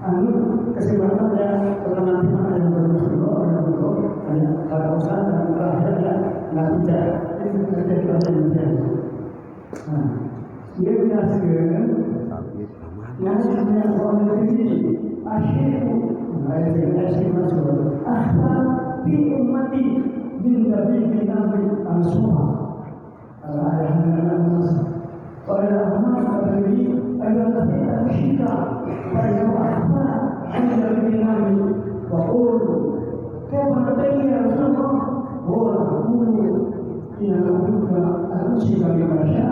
anu kesempatan yang nanti ada bermuslim ada kausan dan terakhir ya nggak bisa itu terjadi pada Indonesia. Nah, dia menjelaskan yang sebenarnya orang ini asyik masuk di ummati bin Nabi bin Nabi al-Suha al-Ahmad pada Ahmad tadi adalah tidak syika pada Ahmad anda bin Nabi waqul kama tanya Rasulullah wa aqulu inna rabbaka al-syika bi masya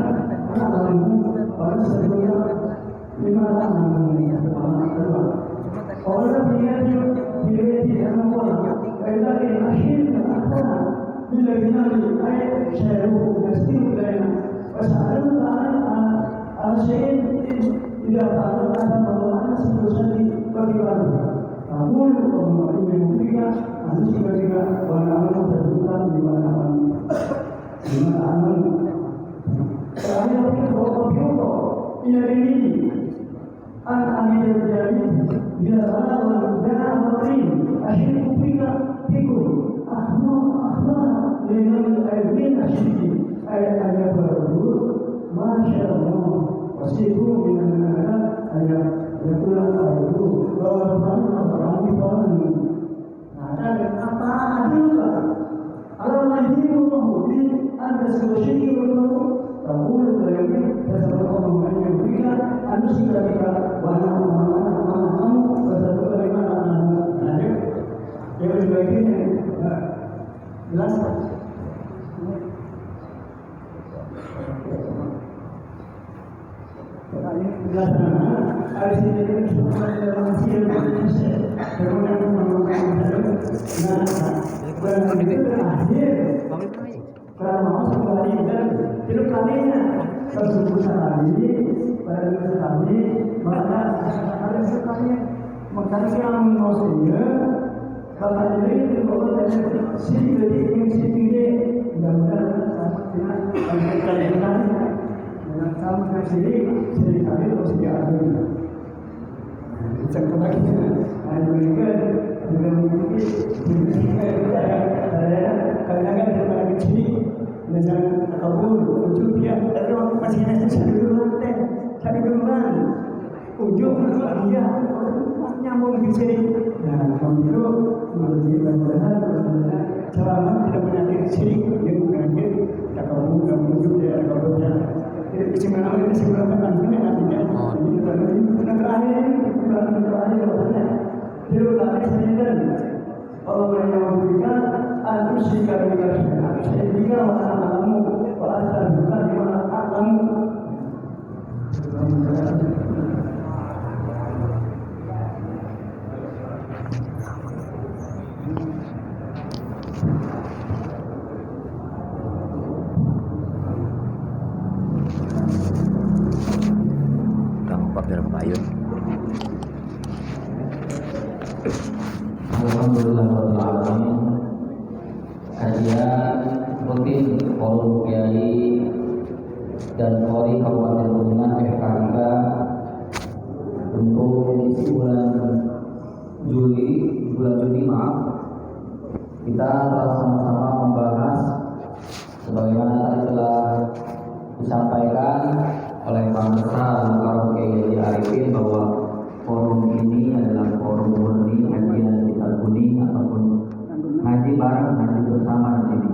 alamu wa sabila lima orang beriajuk diri dalam orang dari akhir akhir bila binari ayat syairu nasib lain pasal al-syait tidak ada masalah sebesar bagaimana namun kalau ini juga harus juga warna terbuka di mana aman terakhir kita bawa ini An-Amir Jari bila salam dan marim asyik kupika pikul Ahmad dengan aibin asyik ayat baru Masya Allah wasifu minal ayat yakulah baru bahwa kami paham ada apa juga Alhamdulillah di anda sebasyiki berlaku Rahul berlebih sesuatu orang yang berikan anu ketika warna kamu bersatu bagaimana ada yang sebagainya jelas jelas hari ini semua dalam siang Indonesia kemudian kalau masuk kembali dan hidup kalinya kesusahan lagi pada sekali maka ada sekali mengkaitkan maksudnya kalau ini kalau dari sini dari sini mudah-mudahan sama dengan kalian dengan sama sini kali harus diadu jangan lagi ada juga dengan kadang-kadang kecil dengan kabul ujung dia dari waktu masih cari duluan ujung dia nyambung di sini nah kalau mudah-mudahan selama tidak menyakiti sini dia mengakhir tak kabul dan ujung dia kabulnya kesimpulan ini kesimpulan nantinya ini terakhir dia lagi sendirian kalau mereka memberikan al-syika dengan syika wa-alamu wa-asal-buka dimana-alamu dampak dalam payung. Alhamdulillahirrahmanirrahim. Kajian rutin forum kiai dan Polri Kabupaten Kuningan FKIK untuk edisi bulan Juni maaf, kita telah sama-sama membahas sebagaimana tadi telah disampaikan oleh Pak Besar Mukarram Kiai Arifin bahwa forum ini adalah forum murni kajian kitab kuning ataupun ngaji bareng, ngaji bersama di sini.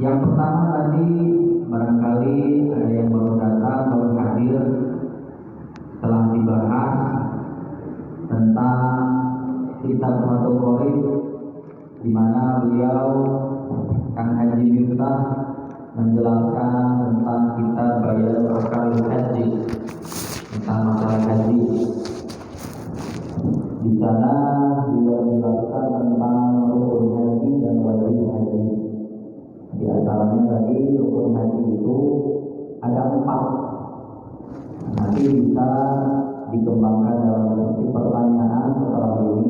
Yang pertama tadi barangkali ada yang baru datang, baru hadir, telah dibahas tentang kitab Fathul Qorib, di mana beliau Kang Haji Miftah menjelaskan tentang kitab Bayan Ahkamil Haji, tentang masalah haji. Di sana beliau menjelaskan tentang rukun haji dan wajib haji. Di antaranya tadi rukun haji itu ada 4. Nanti bisa dikembangkan dalam bentuk pertanyaan setelah ini.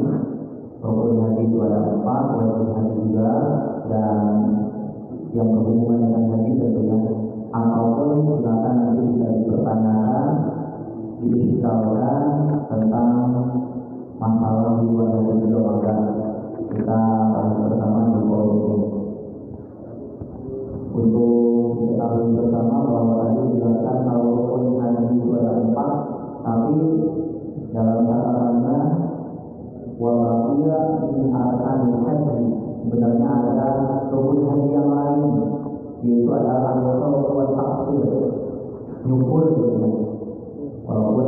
Rukun haji itu ada 4, wajib haji juga, dan yang berhubungan dengan haji tentunya. Ataupun silakan nanti bisa dipertanyakan, diisikalkan Tapi dalam catatannya wa baqiya min arkanil haji, sebenarnya ada rukun haji yang lain, yaitu adalah al-qawl wa taqsir, nyukur gitu ya. Walaupun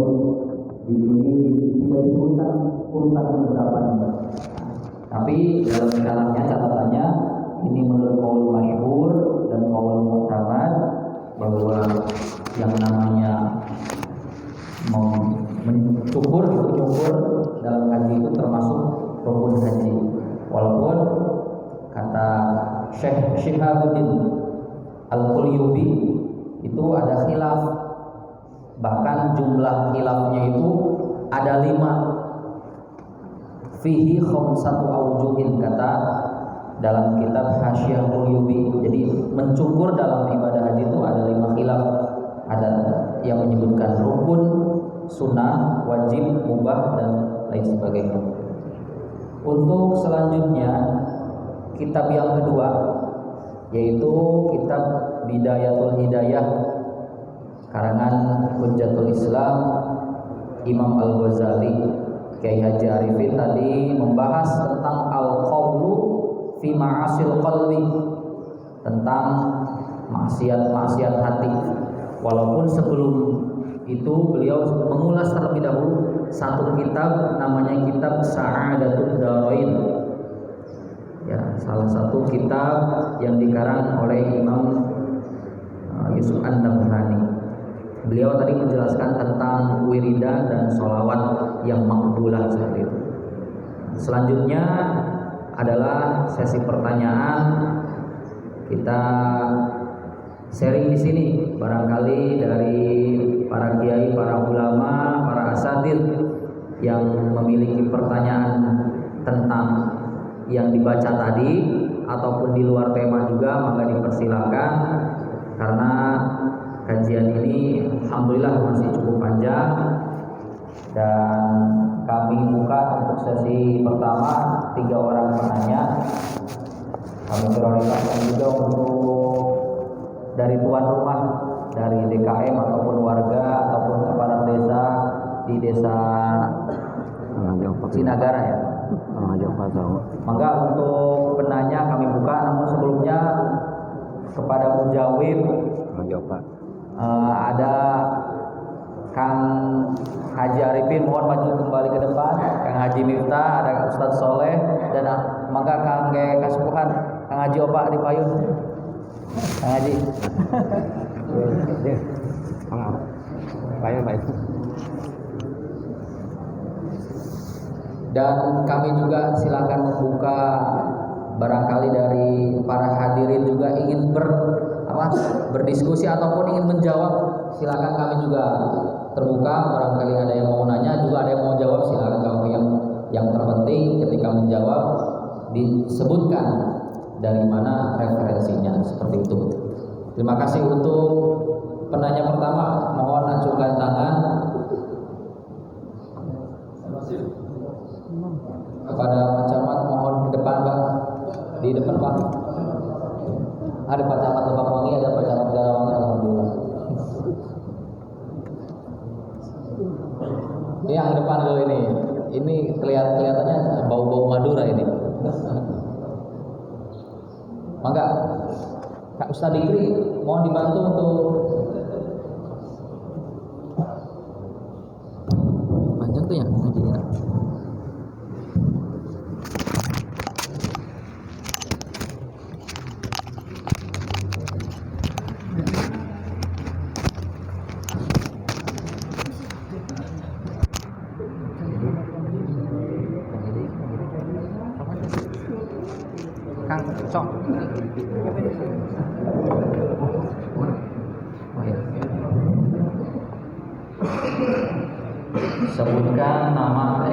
di sini tidak disebutkan urutan berapa, tapi dalam syaratnya catatannya ini menurut qaul masyhur dan qaul mu'tamad bahwa yang namanya mencukur dalam haji itu termasuk rukun haji. Walaupun kata Syekh Syihabuddin Al-Qulyubi itu ada khilaf, bahkan jumlah khilafnya itu ada 5, fihi khamsatu awjuhin, kata dalam kitab Hasyiah Qulyubi. Jadi mencukur dalam ibadah haji itu ada 5 khilaf. Ada yang menyebutkan rukun, sunnah, wajib, mubah, dan lain sebagainya. Untuk selanjutnya kitab yang kedua yaitu kitab Bidayatul Hidayah karangan Hujjatul Islam Imam Al-Ghazali. Kiai Haji Arifin tadi membahas tentang al-qawlu fi ma'asil qalbi, tentang maksiat-maksiat hati. Walaupun sebelum itu beliau mengulas terlebih dahulu satu kitab namanya kitab Sa'adatud Darain. Ya, salah satu kitab yang dikarang oleh Imam Yusuf An-Nabhani. Beliau tadi menjelaskan tentang wiridan dan sholawat yang makbulah seperti itu. Selanjutnya adalah sesi pertanyaan. Kita sharing di sini, barangkali dari para kiai, para ulama, para asatidz yang memiliki pertanyaan tentang yang dibaca tadi ataupun di luar tema juga, maka dipersilakan, karena kajian ini alhamdulillah masih cukup panjang. Dan kami buka untuk sesi pertama 3 orang penanya. Kami prioritaskan juga untuk dari tuan rumah, dari DKM ataupun warga ataupun kepala desa di desa Sinagara ya. Maka untuk penanya kami buka, namun sebelumnya kepada mujawib ada Kang Haji Arifin, mohon maju kembali ke depan. Kang Haji Miftah, ada Ustadz Soleh, dan maka Kang Kasupuhan, Kang Haji Opak di payun. Kang Haji. Dan kami juga silakan membuka, barangkali dari para hadirin juga ingin berdiskusi ataupun ingin menjawab, silakan. Kami juga terbuka, barangkali ada yang mau nanya, juga ada yang mau jawab, silakan. Kami yang terpenting ketika menjawab disebutkan dari mana referensinya, seperti itu. Terima kasih. Untuk penanya pertama, mohon acungkan tangan. Kepada Pak Camat, mohon ke depan Pak. Di depan Pak. Ada Pak Camat Lebak Wangi, ada Pak Camat Garawangi, alhamdulillah. Ini yang depan dulu ini. Ini kelihatannya bau-bau Madura ini. Maka Kak Ustadz Dikri, mohon dibantu untuk panjang tuh ya ngajinya. Kang Cok. Sebutkan nama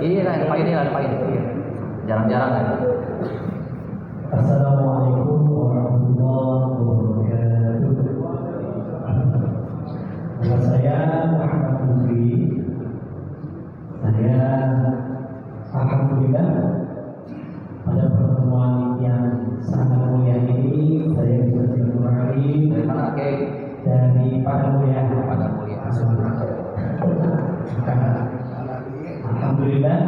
Iya, ada Pak ini, jarang-jarang kan. Assalamualaikum warahmatullahi wabarakatuh. Nama saya Muhammad Lutfi. Saya alhamdulillah pada pertemuan yang sangat mulia ini saya bisa silaturahmi Dari mana, Kek? dari Padang Mulia. Padang Mulia. Alhamdulillah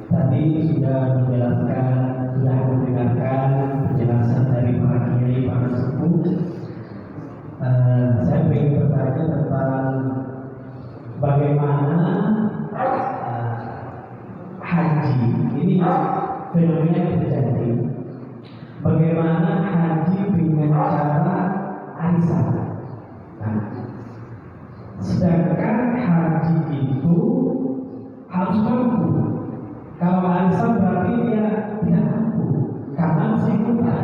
tadi sudah menjelaskan, sudah mendengarkan penjelasan dari para kiai, para sepuh. Saya ingin bertanya tentang bagaimana haji ini fenomena yang terjadi. Bagaimana haji dengan cara arisan. Nah, sedangkan haji itu harus mampu. Kalau arisan berarti dia tidak mampu karena masih muda.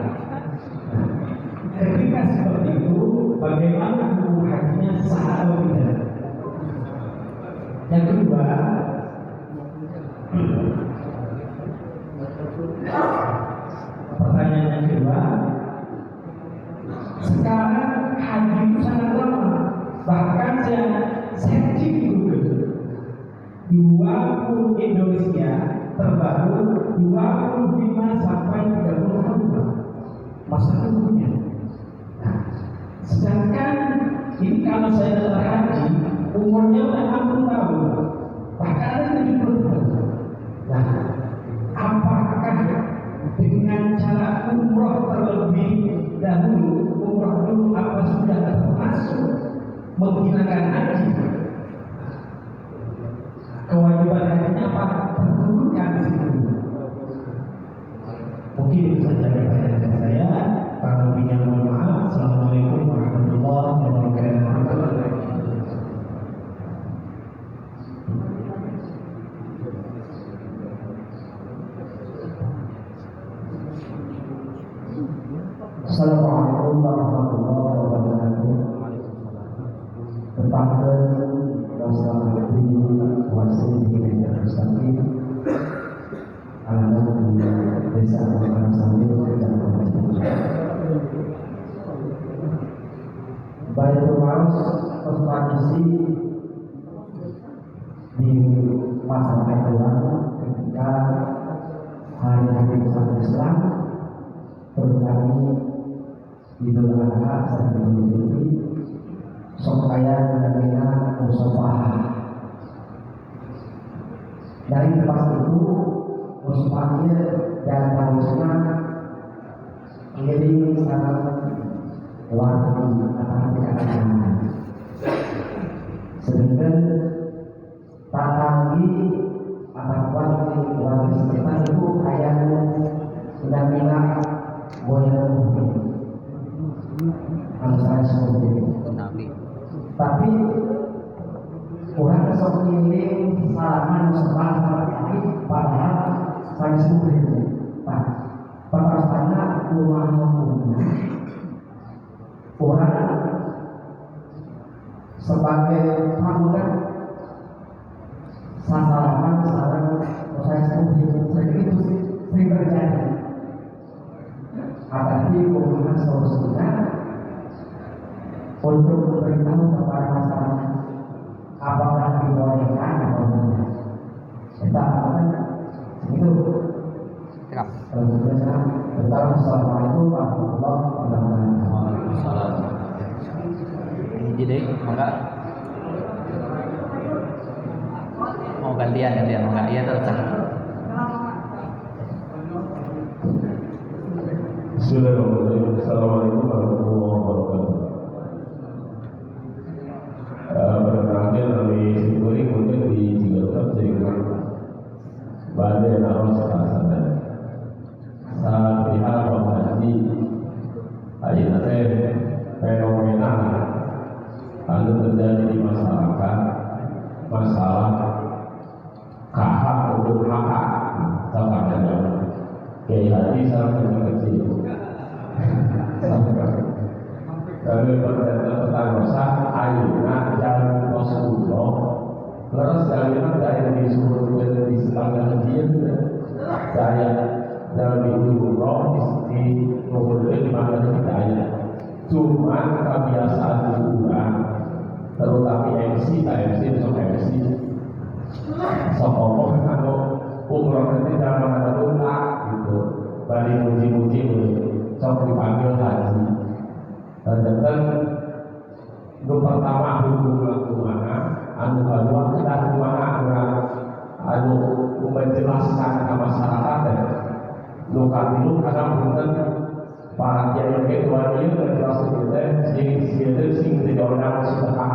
Ketika seperti itu, bagaimana hukum hajinya sah atau tidak? Yang kedua, pertanyaan yang kedua, sekarang haji itu sangat lama. Bahkan saya cek di Google, 20 Indonesia terbaru 25 sampai 30 tahun masa tunggunya. Nah, sedangkan ini kalau saya datang haji umurnya udah 60 tahun, bahkan ada 70 tahun. Nah, apakah dengan cara umroh terlebih dahulu, umroh dulu apa sudah termasuk menghilangkan haji? Kewajiban hajinya apa? Tergugurkan di situ. Mungkin itu saja pertanyaan saya. Kalau lebihnya mohon maaf. Assalamualaikum warahmatullahi wabarakatuh. Assalamualaikum warahmatullahi wabarakatuh. Tepatkan wassalamualaikum warahmatullahi wabarakatuh. Anak di desa Kampung Sambil Kecamatan Baitul Ma'ruf bertradisi di masa Islam ketika hari-hari besar Islam terutama Idul Adha dan Idul Fitri supaya menjaga musafah. Dari tempat itu musafahnya dan harusnya menjadi sangat warna atau keadaan. Sedangkan tak lagi apapun warna sekitar itu kayak sudah bilang boleh mungkin angsa seperti itu. Tapi orang kesok ini salaman sepan sama padahal saya seperti itu. Nah, pertama rumah orang sebagai tamu salaman salam saya seperti itu. Itu sering terjadi. Tapi bagaimana solusinya untuk memberitahu kepada masyarakat apakah dibolehkan atau tidak. Kita akan itu. Assalamualaikum warahmatullahi wabarakatuh. Waalaikumsalam. Jadi enggak mau gantian enggak? Iya terus. Bismillahirrahmanirrahim. Assalamualaikum warahmatullahi wabarakatuh. Perkenalkan kami Sinturi mungkin di Cigotok dengan Badai Naros Kasada. Saat pihak haji haji nanti fenomena yang terjadi di masyarakat, masalah kahak untuk hak sama dengan Kiai Haji sangat kecil. Kami bertentang rasa ayunan jalan Rasulullah. Terus jalan dari disuruh di selatan kecil, saya jalan di Umroh di Nurul di mana kita ada. Cuma kebiasaan orang, terutama MC, MC, sokong kalau umroh nanti zaman ada lunak gitu, balik muji-muji sok dipanggil haji. Dan Nu pertama hukum kumana, anu kedua kita kumana orang anu menjelaskan ke masyarakat dan nu katilu karena punten para kiai kedua ieu menjelaskan kita sing tidak orang sedekah.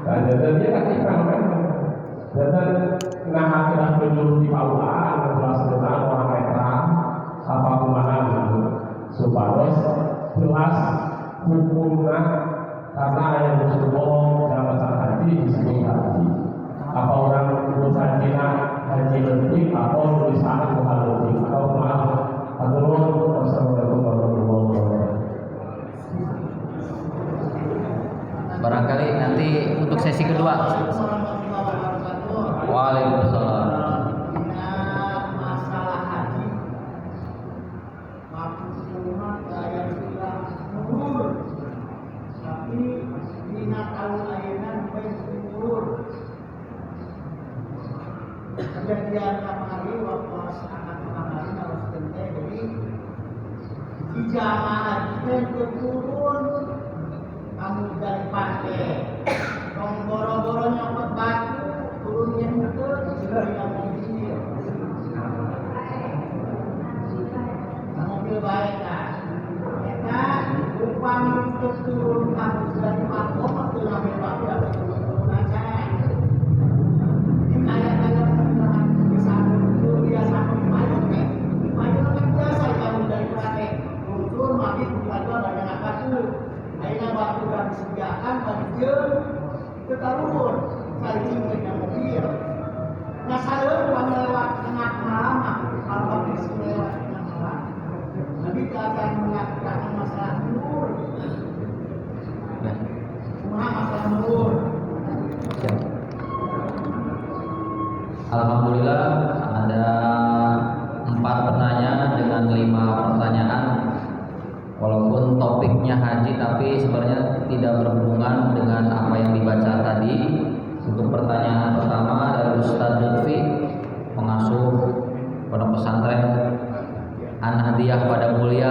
Dan dia ketika dan nah kita menyuruh di bawah menjelaskan tentang orang netral apa kumana gitu supaya jelas hukumnya karena yang berhubung dalam masalah haji disebut haji. Apa orang lulusan Cina haji lebih atau tulisan bukan lebih atau maaf atau wassalamualaikum warahmatullahi wabarakatuh. Barangkali nanti untuk sesi kedua. Waalaikumsalam. Masalah haji, maksudnya saya bilang mundur, tapi minat tahun layanan bersyukur. Kejadian kemarin waktu anak kemarin harus tentu jadi di jamaah haji turun, kamu dari pantai, dong boro-boro nyopot batu. Turunnya itu tidak mobil, mobil baik kan? Kita upang itu turun harus dari patok atau ngambil batu atau turun aja. Ini kayak perumahan bisa itu biasa maju kan? Maju kan biasa kalau dari pakai turun mati tiba-tiba banyak apa tuh? Akhirnya batu sudah disediakan bagi jam itu turun. Kali ini dengan mobil. Nah saya bukan lewat tengah malam, kalau habis lewat tengah malam. Nabi akan mengatakan masalah nur. Semua masalah nur. Alhamdulillah ada 4 penanya dengan 5 pertanyaan. Walaupun topiknya haji, tapi sebenarnya tidak berhubungan dengan apa yang dibaca tadi. Untuk pertanyaan pertama dari Ustaz Lutfi, pengasuh pondok pesantren An-Hadiyah pada Mulia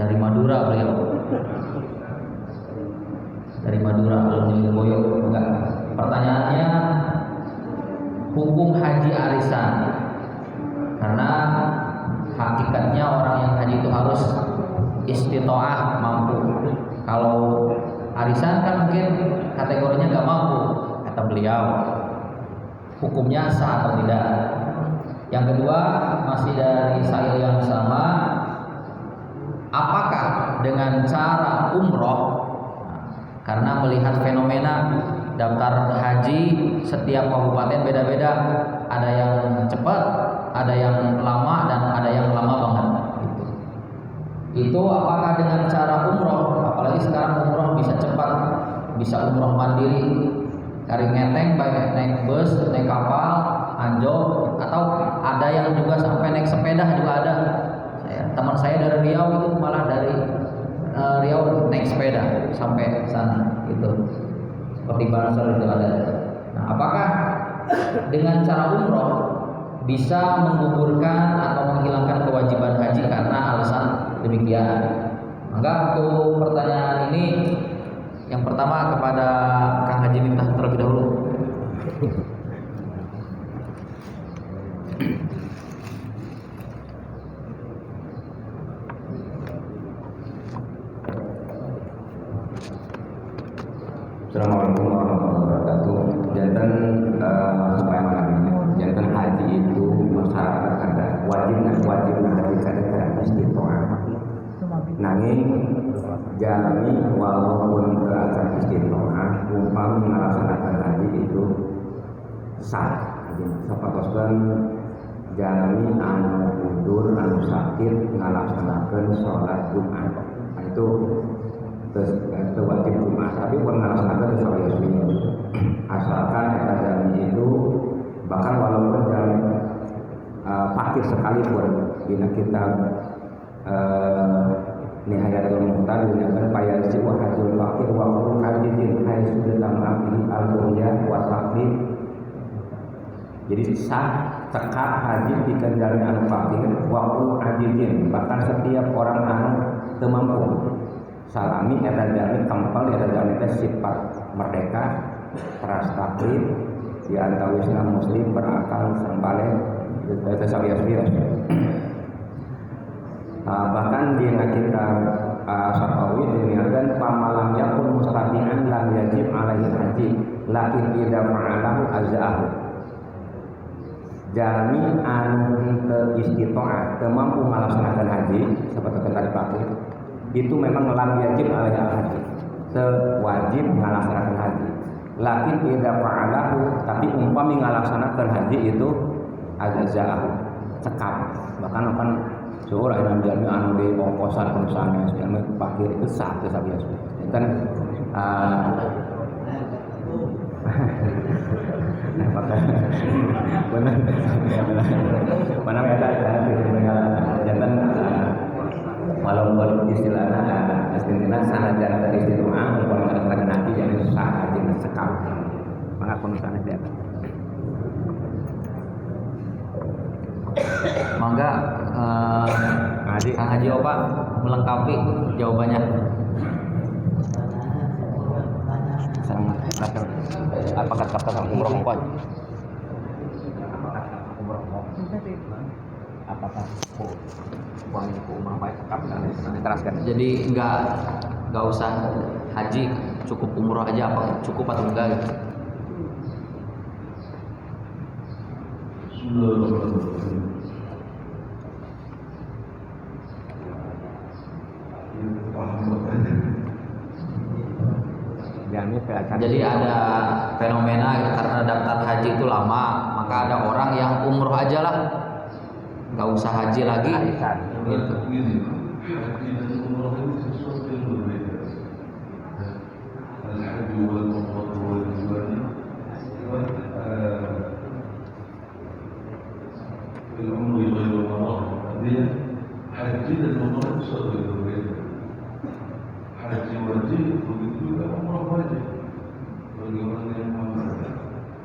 dari Madura beliau. Dari Madura, alumni Boyo. Enggak. Pertanyaannya hukum haji arisan. Karena hakikatnya orang yang haji itu harus istitoah, mampu. Kalau arisan kan mungkin kategorinya nggak mampu, kata beliau. Hukumnya sah atau tidak? Yang kedua masih dari sail yang sama, apakah dengan cara umroh? Karena melihat fenomena daftar haji setiap kabupaten beda-beda, ada yang cepat, ada yang lama, dan ada yang lama banget. Itu apakah dengan cara umroh? Apalagi sekarang umroh bisa cepat, bisa umroh mandiri, cari ngeteng, baik naik bus, naik kapal, anjol, atau ada yang juga sampai naik sepeda juga ada. Teman saya dari Riau itu malah dari Riau naik sepeda sampai sana, gitu. Seperti Bansor itu ada. Nah, apakah dengan cara umroh bisa menggugurkan atau menghilangkan kewajiban haji karena alasan demikian? Maka untuk pertanyaan ini yang pertama kepada Kang Haji Miftah terlebih dahulu. Assalamualaikum warahmatullahi wabarakatuh. Jantan supaya mengalami jantan haji itu masyarakat ada wajib haji kadang istitoah. Nanging jalani walaupun terakan istitoah, umpam melaksanakan haji itu sah. Sapatoskan jalani anu udur anu sakit ngalaksanakan sholat Jumat. Itu wajib Jumat, tapi pun melaksanakan sholat Yusuf. Asalkan kita jalani itu bahkan walaupun jalan fakir sekalipun, bila kita Nihayatul Muhtar dinamakan payasi wa hajul fakir wa qurun hajidin hai sudah tamamih al-quriyah wa takdir. Jadi sah tekak haji dikendarai anu fakir wa qurun hajidin, bahkan setiap orang anu teu mampu salami eta jalmi kempel eta jalmi teh sifat merdeka teras taklid di antawisna muslim berakal sareng balik eta sawias-wias. Bahkan di kita Safawi diniatkan pamalam yakun mustabi'an lam yajib alaihi haji lakin idza fa'alahu azaahu. Jalmi anu teu istitoah teu mampu melaksanakan haji seperti tadi pakai itu memang lam yajib alaihi haji, teu wajib melaksanakan haji. Lakin idza fa'alahu, tapi umpami ngalaksanakeun haji itu azaahu cekap. Bahkan akan seorang yang jalmi anu di ongkosan perusahaan yang pakai itu satu sabias kan benar mana ada jantan walaupun istilahnya istilahnya sangat jantan istilah kalau kata nanti yang sah aja sekap maka penulisannya dia mangga Kang Haji Opa melengkapi jawabannya. Apakah kata sama umroh mengkot? Apakah uang ini umroh baik? Teraskan. Jadi nggak usah haji, cukup umroh aja apa cukup atau enggak? Jadi ada fenomena gitu, karena daftar haji itu lama, maka ada orang yang umroh aja lah, nggak usah haji lagi. Gitu. Haji dan umroh ini sesuatu yang berbeda. Al-haji wal umroh wal juwani al-umri ghairu marah. Artinya haji dan umroh itu sesuatu yang berbeda. Haji wajib begitu juga umroh wajib bagi orang yang mampu.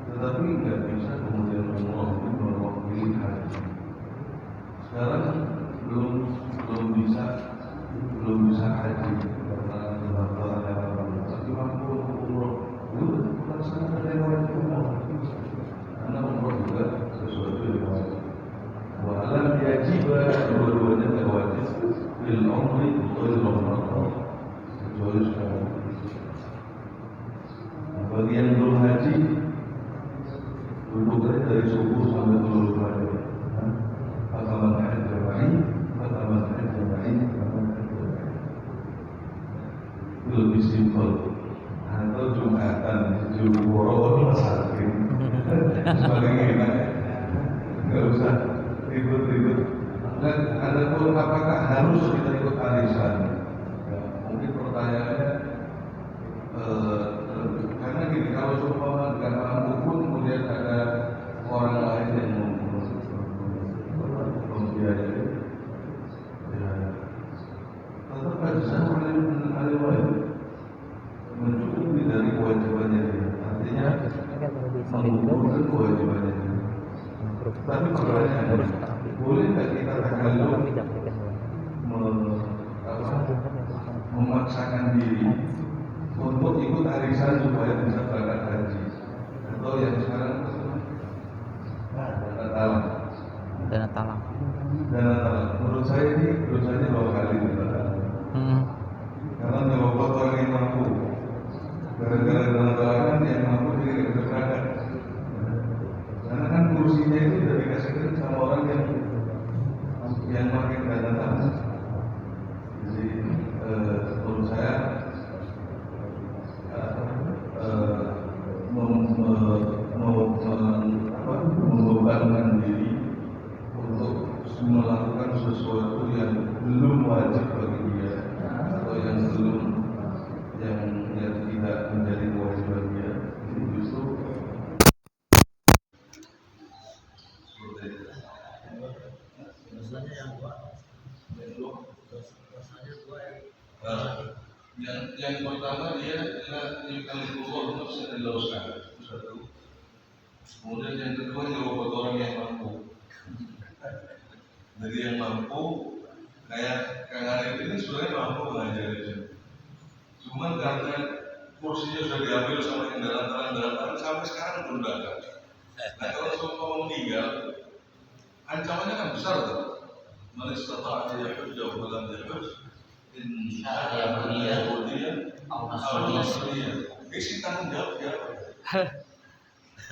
Tetapi nggak bisa kemudian umroh itu mewakili haji. Sekarang belum bisa haji karena tapi mampu umroh itu laksanakan yang wajib umroh karena umroh juga sesuatu yang wajib. Wa alam yajiba dua-duanya tidak wajib lil umri ghairu marah kecuali sekarang. Bagi yang belum haji duduk dari subuh sampai dulu pagi. Fataman haji ba'i, fataman haji ba'i, fataman haji ba'i. Itu lebih simpel. Atau Jumatan, Jum'at masakin. Sebagainya. Enggak usah ribut-ribut. Dan ada pun apakah harus kita ikut arisan? Ya, mungkin pertanyaannya karena gini, kalau seumpama dengan mampu pun kemudian ada orang lain yang membiayai, ya tetap saja ada wajib mencukupi dari kewajibannya dia. Artinya mengumpulkan kewajibannya dia. Tapi pertanyaannya, boleh tak kita takalluf memaksakan diri untuk ikut arisan supaya bisa berangkat haji, atau yang sekarang dana talang. Menurut saya ini dosanya 2 kali karena nyelopot orang yang mampu. Gara-gara dana talangan yang mampu jadi tidak bisa berangkat. Karena kan kursinya itu sudah dikasihkan sama orang yang pakai dana talang. Jadi menurut saya membebankan diri untuk melakukan sesuatu yang belum wajib bagi dia atau yang tidak menjadi kewajiban dia, itu justru yang pertama dia yang keluar untuk sediloskan satu. Kemudian yang kedua nyerobot orang yang mampu. Jadi yang mampu kayak Kang Arif ini sebenarnya mampu mengajar itu. Cuman karena kursinya sudah diambil sama kendaraan sampai sekarang belum datang. Nah kalau seumpama meninggal, ancamannya kan besar tuh. Man istata'a yahujja wa lam yahujj, insya Allah Al-Nasriyah. Isi tanggung jawab siapa?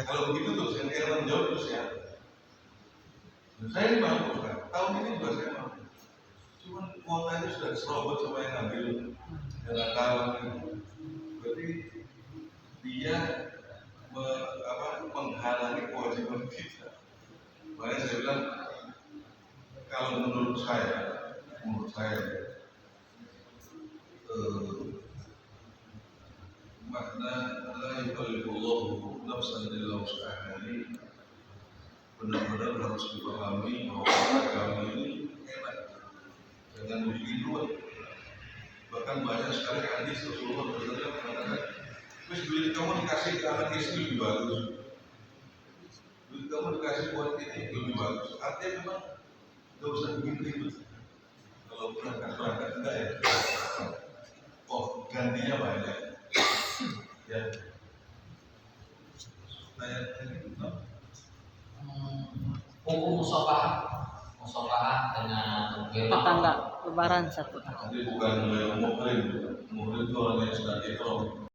Kalau begitu tuh, yang tanggung jawab itu siapa? Saya ini mampu kan, tahun ini juga saya mampu. Cuman kuotanya sudah diserobot sama yang ngambil kawan itu. Berarti dia menghalangi kewajiban kita. Makanya saya bilang, kalau menurut saya makna la yukallifullahu nafsan illa wus'aha ini benar-benar harus dipahami bahwa agama ini enak, jangan dibikin ruwet. Bahkan banyak sekali hadis Rasulullah mengatakan, terus duit kamu dikasih ke anak istri lebih bagus, duit kamu dikasih buat ini lebih bagus. Artinya memang gak usah bikin ribet. Kalau berangkat enggak ya, oh gantinya banyak ya. Hukum musafaah dengan tetangga lebaran satu. Jadi bukan muhrim itu orang yang sudah ikhram.